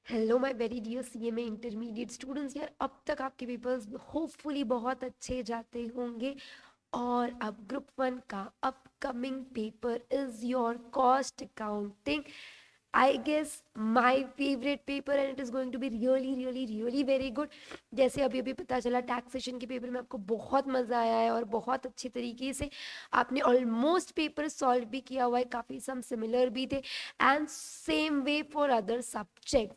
Hello my very dear CMA intermediate students. यार अब तक आपके पेपर्स होपफुली बहुत अच्छे जाते होंगे और अब ग्रुप वन का upcoming paper is your cost accounting. I guess my favourite paper and it is going to be really really really very good. जैसे अभी अभी पता चला टैक्सेशन के पेपर में आपको बहुत मज़ा आया है और बहुत अच्छे तरीके से आपने ऑलमोस्ट पेपर सॉल्व भी किया हुआ है, काफ़ी सम सिमिलर भी थे and same way for other subject.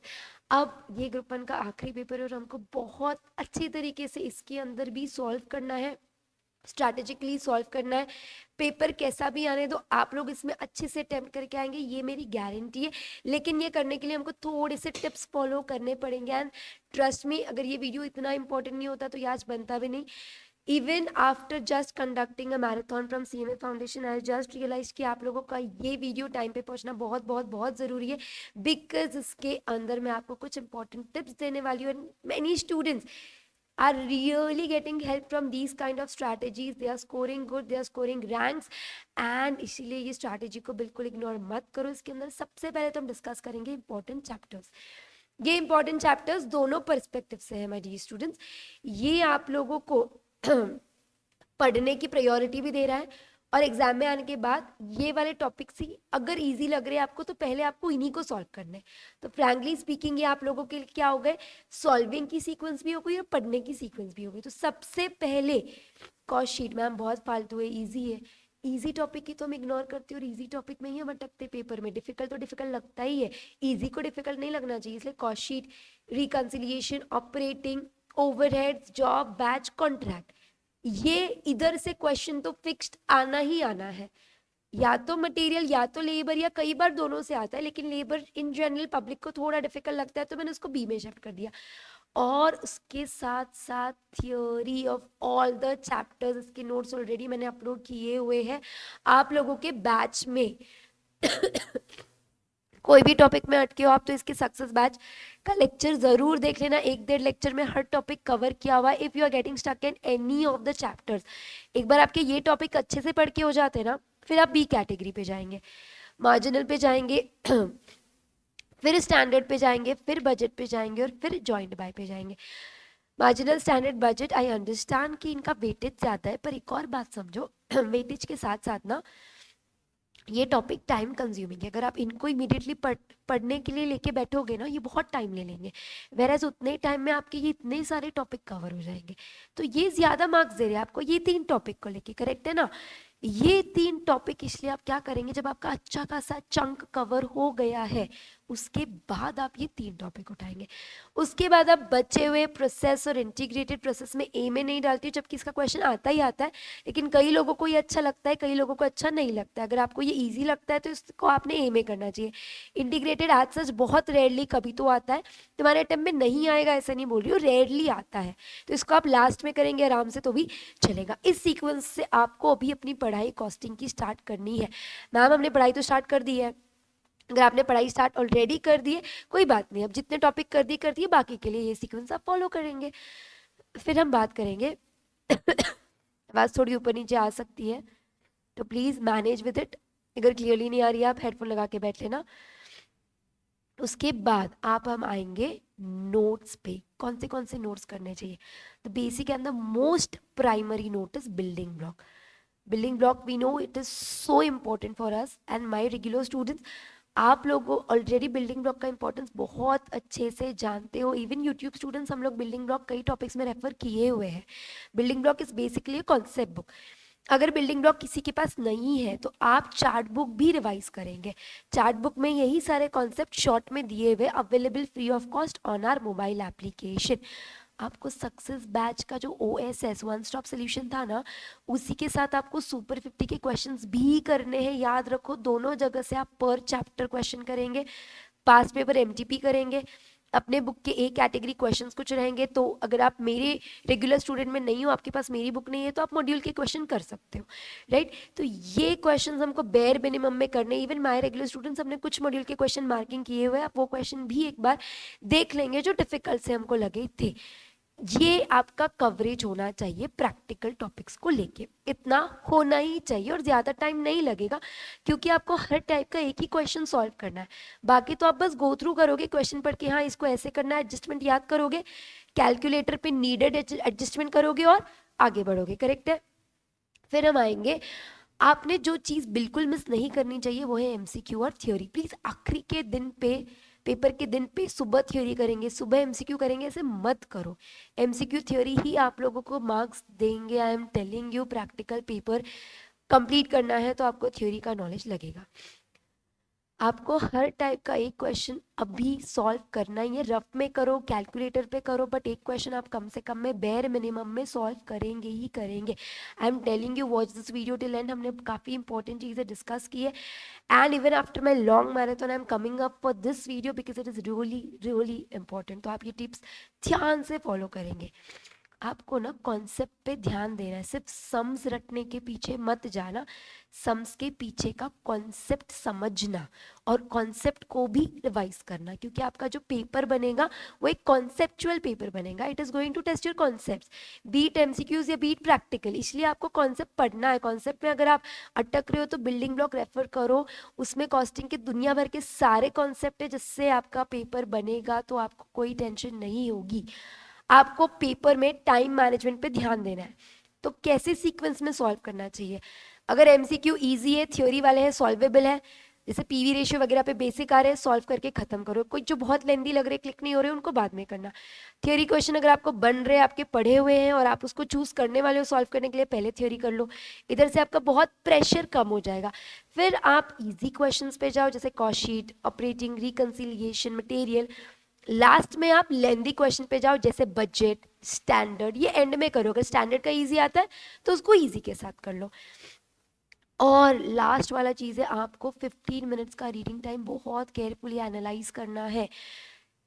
अब ये ग्रुप वन का आखिरी पेपर है और हमको बहुत अच्छी तरीके से इसके अंदर भी सॉल्व करना है, स्ट्रैटेजिकली सॉल्व करना है। पेपर कैसा भी आने दो, आप लोग इसमें अच्छे से अटेम्प्ट करके आएंगे, ये मेरी गारंटी है। लेकिन ये करने के लिए हमको थोड़े से टिप्स फॉलो करने पड़ेंगे एंड ट्रस्ट मी, अगर ये वीडियो इतना इंपॉर्टेंट नहीं होता तो ये आज बनता भी नहीं। Even after just conducting a marathon from CMA foundation I just realise कि आप लोगों का ये वीडियो टाइम पे पहुंचना बहुत बहुत बहुत ज़रूरी है, बिकॉज इसके अंदर मैं आपको कुछ इंपॉर्टेंट टिप्स देने वाली हूँ and many students are really getting help from these kind of strategies. They are scoring good, they are scoring ranks and इसीलिए ये strategy को बिल्कुल इग्नोर मत करो। इसके अंदर सबसे पहले तो हम डिस्कस करेंगे इंपॉर्टेंट चैप्टर्स। ये इंपॉर्टेंट चैप्टर्स दोनों पर्सपेक्टिव से है माय डियर स्टूडेंट्स। ये आप लोगों को पढ़ने की प्रायोरिटी भी दे रहा है और एग्जाम में आने के बाद ये वाले टॉपिक्स ही अगर इजी लग रहे हैं आपको तो पहले आपको इन्हीं को सॉल्व करना है। तो फ्रैंकली स्पीकिंग ये आप लोगों के लिए क्या हो गए, सॉल्विंग की सीक्वेंस भी हो गई और पढ़ने की सीक्वेंस भी हो गई। तो सबसे पहले कॉस्ट शीट मैम बहुत फालतू है, इजी है, इजी टॉपिक की तो हम इग्नोर करते और इजी टॉपिक में ही हम अटकते पेपर में। डिफिकल्ट तो डिफिकल्ट लगता ही है, इजी को डिफिकल्ट नहीं लगना चाहिए। इसलिए cost sheet, reconciliation, operating, overheads, job, batch, contract, ये इधर से क्वेश्चन तो फिक्स्ड आना ही आना है। या तो मटेरियल या तो लेबर या कई बार दोनों से आता है, लेकिन लेबर इन जनरल पब्लिक को थोड़ा डिफिकल्ट लगता है तो मैंने उसको बी में शिफ्ट कर दिया। और उसके साथ साथ theory of all the chapters, इसके नोट्स ऑलरेडी मैंने अपलोड किए हुए हैं आप लोगों के बैच में। कोई भी टॉपिक में अटके हो आप तो इसके सक्सेस बैच का लेक्चर जरूर देख लेना। 1-1.5 लेक्चर में हर टॉपिक कवर किया हुआ है। If you are getting stuck in any of the chapters, एक बार आपके ये टॉपिक अच्छे से पढ़ के हो जाते हैं ना, फिर आप बी कैटेगरी पे जाएंगे, मार्जिनल पे जाएंगे, फिर स्टैंडर्ड पे जाएंगे, फिर बजट पे जाएंगे और फिर जॉइंट बाय पे जाएंगे। Marginal, standard, budget, I understand कि इनका वेटेज ज़्यादा है, पर एक और बात समझो, वेटेज के साथ साथ ना ये टॉपिक टाइम कंज्यूमिंग है। अगर आप इनको इमीडिएटली पढ़ने के लिए लेके बैठोगे ना, ये बहुत टाइम ले लेंगे, वेरएज उतने टाइम में आपके ये इतने सारे टॉपिक कवर हो जाएंगे। तो ये ज़्यादा मार्क्स दे रहे हैं आपको ये 3 टॉपिक को लेके, करेक्ट है ना। ये 3 टॉपिक इसलिए आप क्या करेंगे, जब आपका अच्छा खासा चंक कवर हो गया है उसके बाद आप ये 3 टॉपिक उठाएंगे। उसके बाद आप बचे हुए प्रोसेस और इंटीग्रेटेड प्रोसेस में ए में नहीं डालती हूँ, जबकि इसका क्वेश्चन आता ही आता है, लेकिन कई लोगों को ये अच्छा लगता है, कई लोगों को अच्छा नहीं लगता है। अगर आपको ये ईजी लगता है तो इसको आपने ए में करना चाहिए। इंटीग्रेटेड एज सच बहुत रेयरली कभी तो आता है, तुम्हारे अटेम्प्ट में नहीं आएगा ऐसा नहीं बोल रही हूँ, रेयरली आता है, तो इसको आप लास्ट में करेंगे आराम से तो भी चलेगा। इस सीक्वेंस से आपको अभी अपनी पढ़ाई कॉस्टिंग की स्टार्ट करनी है। मैम हमने पढ़ाई तो स्टार्ट कर दी है, अगर आपने पढ़ाई स्टार्ट ऑलरेडी कर दी है कोई बात नहीं, अब जितने टॉपिक कर दिए बाकी के लिए ये सीक्वेंस आप फॉलो करेंगे। फिर हम बात करेंगे आवाज़ थोड़ी ऊपर नीचे आ सकती है तो प्लीज़ मैनेज विद इट। अगर क्लियरली नहीं आ रही है आप हेडफोन लगा के बैठ लेना। उसके बाद आप हम आएंगे नोट्स पे, कौन से नोट्स करने चाहिए। तो basic and the most primary note is building block. Building block we know it is so important for us and my regular students. आप लोगों ऑलरेडी बिल्डिंग ब्लॉक का इंपॉर्टेंस बहुत अच्छे से जानते हो। इवन यूट्यूब स्टूडेंट्स हम लोग बिल्डिंग ब्लॉक कई टॉपिक्स में रेफर किए हुए हैं। Building block is basically concept book. अगर बिल्डिंग ब्लॉक किसी के पास नहीं है तो आप चार्ट बुक भी रिवाइज करेंगे। चार्ट बुक में यही सारे कॉन्सेप्ट शॉर्ट में दिए हुए, available free of cost on our mobile application. आपको सक्सेस बैच का जो OSS वन स्टॉप सोल्यूशन था ना, उसी के साथ आपको सुपर 50 के क्वेश्चंस भी करने हैं। याद रखो दोनों जगह से आप पर चैप्टर क्वेश्चन करेंगे, पास्ट पेपर MTP करेंगे, अपने बुक के एक कैटेगरी क्वेश्चंस कुछ रहेंगे। तो अगर आप मेरे रेगुलर स्टूडेंट में नहीं हो, आपके पास मेरी बुक नहीं है, तो आप मॉड्यूल के क्वेश्चन कर सकते हो, राइट। तो ये क्वेश्चंस हमको बेयर मिनिमम में करने। इवन माय रेगुलर स्टूडेंट्स हमने कुछ मॉड्यूल के क्वेश्चन मार्किंग किए हुए हैं, आप वो क्वेश्चन भी एक बार देख लेंगे जो डिफिकल्ट से हमको लगे थे। ये आपका कवरेज होना चाहिए प्रैक्टिकल टॉपिक्स को लेके, इतना होना ही चाहिए और ज़्यादा टाइम नहीं लगेगा क्योंकि आपको हर टाइप का एक ही क्वेश्चन सॉल्व करना है। बाकी तो आप बस गो थ्रू करोगे क्वेश्चन पढ़ के, हाँ इसको ऐसे करना है, एडजस्टमेंट याद करोगे, कैलकुलेटर पे नीडेड एडजस्टमेंट करोगे और आगे बढ़ोगे। करेक्ट है। फिर हम आएंगे, आपने जो चीज़ बिल्कुल मिस नहीं करनी चाहिए वो है एमसीक्यू और थ्योरी। प्लीज़ आखिरी के दिन पे, पेपर के दिन पे सुबह थ्योरी करेंगे सुबह एमसीक्यू करेंगे, ऐसे मत करो। एमसीक्यू थ्योरी ही आप लोगों को मार्क्स देंगे। I am telling you, practical paper complete करना है तो आपको थ्योरी का नॉलेज लगेगा। आपको हर टाइप का एक क्वेश्चन अभी सॉल्व करना ही है। रफ में करो, कैलकुलेटर पे करो, बट एक क्वेश्चन आप कम से कम में, बेयर मिनिमम में सॉल्व करेंगे ही करेंगे। I am telling you, watch this video till and. हमने काफ़ी इंपॉर्टेंट चीज़ें डिस्कस की है and even after my long marathon I am coming up for this video because it is really really important. तो आप ये टिप्स ध्यान से फॉलो करेंगे। आपको ना कॉन्सेप्ट पे ध्यान देना है, सिर्फ सम्स रटने के पीछे मत जाना। सम्स के पीछे का कॉन्सेप्ट समझना और कॉन्सेप्ट को भी रिवाइज करना, क्योंकि आपका जो पेपर बनेगा वो एक कॉन्सेप्चुअल पेपर बनेगा। It is going to test your concepts, be it MCQs या बीट प्रैक्टिकल। इसलिए आपको कॉन्सेप्ट पढ़ना है। कॉन्सेप्ट में अगर आप अटक रहे हो तो बिल्डिंग ब्लॉक रेफर करो, उसमें कॉस्टिंग के दुनिया भर के सारे कॉन्सेप्ट है जिससे आपका पेपर बनेगा, तो आपको कोई टेंशन नहीं होगी। आपको पेपर में टाइम मैनेजमेंट पे ध्यान देना है। तो कैसे सीक्वेंस में सॉल्व करना चाहिए। अगर एमसीक्यू इजी है, थ्योरी वाले हैं, सॉल्वेबल है, जैसे पीवी रेशियो वगैरह पे बेसिक आ रहे हैं, सॉल्व करके खत्म करो। कोई जो बहुत लेंदी लग रहे, क्लिक नहीं हो रहे, उनको बाद में करना। थ्योरी क्वेश्चन अगर आपको बन रहे हैं, आपके पढ़े हुए हैं और आप उसको चूज करने वाले हो सॉल्व करने के लिए, पहले थ्योरी कर लो। इधर से आपका बहुत प्रेशर कम हो जाएगा। फिर आप इजी क्वेश्चंस पे जाओ, जैसे cost sheet, operating, reconciliation, material. Last में आप लेंदी क्वेश्चन पे जाओ, जैसे बजट, स्टैंडर्ड। ये एंड में करो। अगर स्टैंडर्ड का इजी आता है तो उसको इजी के साथ कर लो। और लास्ट वाला चीज़ है, आपको 15 मिनट्स का रीडिंग टाइम बहुत केयरफुली एनालाइज करना है।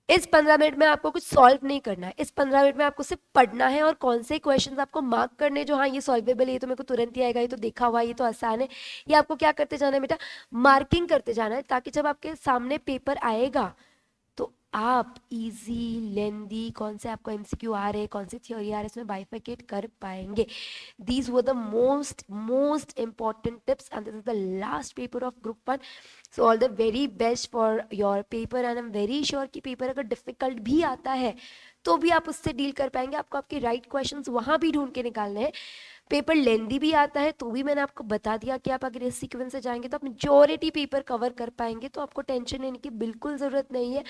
इस 15 मिनट में आपको कुछ सॉल्व नहीं करना है। इस 15 मिनट में आपको सिर्फ पढ़ना है और कौन से क्वेश्चंस आपको मार्क करने, जो हाँ ये सॉल्वेबल है, ये तो मेरे को तुरंत ही आएगा, ये तो देखा हुआ, ये तो आसान है, ये आपको क्या करते जाना है बेटा, मार्किंग करते जाना है, ताकि जब आपके सामने पेपर आएगा तो आप इजी, लेंदी, कौन से आपको एमसीक्यू आ रहे हैं, कौन से थ्योरी आ रहे हैं, इसमें बाइफिकेट कर पाएंगे। These were the most important tips and this is the last paper of group 1. So all the very best for your paper and I'm very sure कि पेपर अगर डिफिकल्ट भी आता है तो भी आप उससे डील कर पाएंगे। आपको आपके राइट क्वेश्चंस वहाँ भी ढूंढ के निकालने हैं। पेपर लेंदी भी आता है तो भी मैंने आपको बता दिया कि आप अगर इस सीक्वेंस से जाएंगे तो आप मेजॉरिटी पेपर कवर कर पाएंगे, तो आपको टेंशन लेने की बिल्कुल ज़रूरत नहीं है।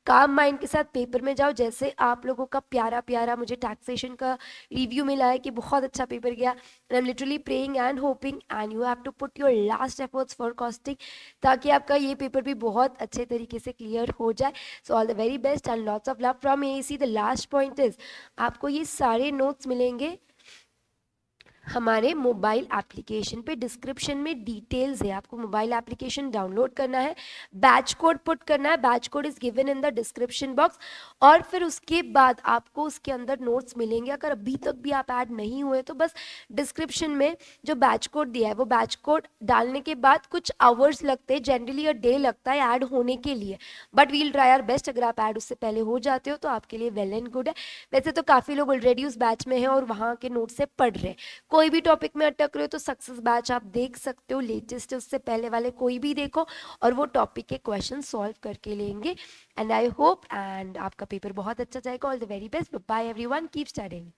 काम माइंड के साथ पेपर में जाओ। जैसे आप लोगों का प्यारा प्यारा मुझे टैक्सेशन का रिव्यू मिला है कि बहुत अच्छा पेपर गया, and I am literally praying and hoping and you have to put your last efforts for costing, ताकि आपका ये पेपर भी बहुत अच्छे तरीके से क्लियर हो जाए। So all the very best and lots of love from AAC. The last point is, आपको ये सारे नोट्स मिलेंगे हमारे मोबाइल एप्लीकेशन पे। डिस्क्रिप्शन में डिटेल्स है, आपको मोबाइल एप्लीकेशन डाउनलोड करना है, बैच कोड पुट करना है, batch code is given in the description box, और फिर उसके बाद आपको उसके अंदर नोट्स मिलेंगे। अगर अभी तक भी आप ऐड नहीं हुए तो बस डिस्क्रिप्शन में जो बैच कोड दिया है वो बैच कोड डालने के बाद कुछ आवर्स लगते हैं, जनरली अ डे लगता है ऐड होने के लिए, but we'll try our best. अगर आप ऐड उससे पहले हो जाते हो तो आपके लिए वेल एंड गुड है। वैसे तो काफ़ी लोग ऑलरेडी उस बैच में हैं और वहाँ के नोट्स से पढ़ रहे हैं। कोई भी टॉपिक में अटक रहे हो तो सक्सेस बैच आप देख सकते हो, लेटेस्ट है, उससे पहले वाले कोई भी देखो और वो टॉपिक के क्वेश्चन सॉल्व करके लेंगे। एंड आई होप एंड आपका पेपर बहुत अच्छा जाएगा। All the very best, bye everyone, keep studying.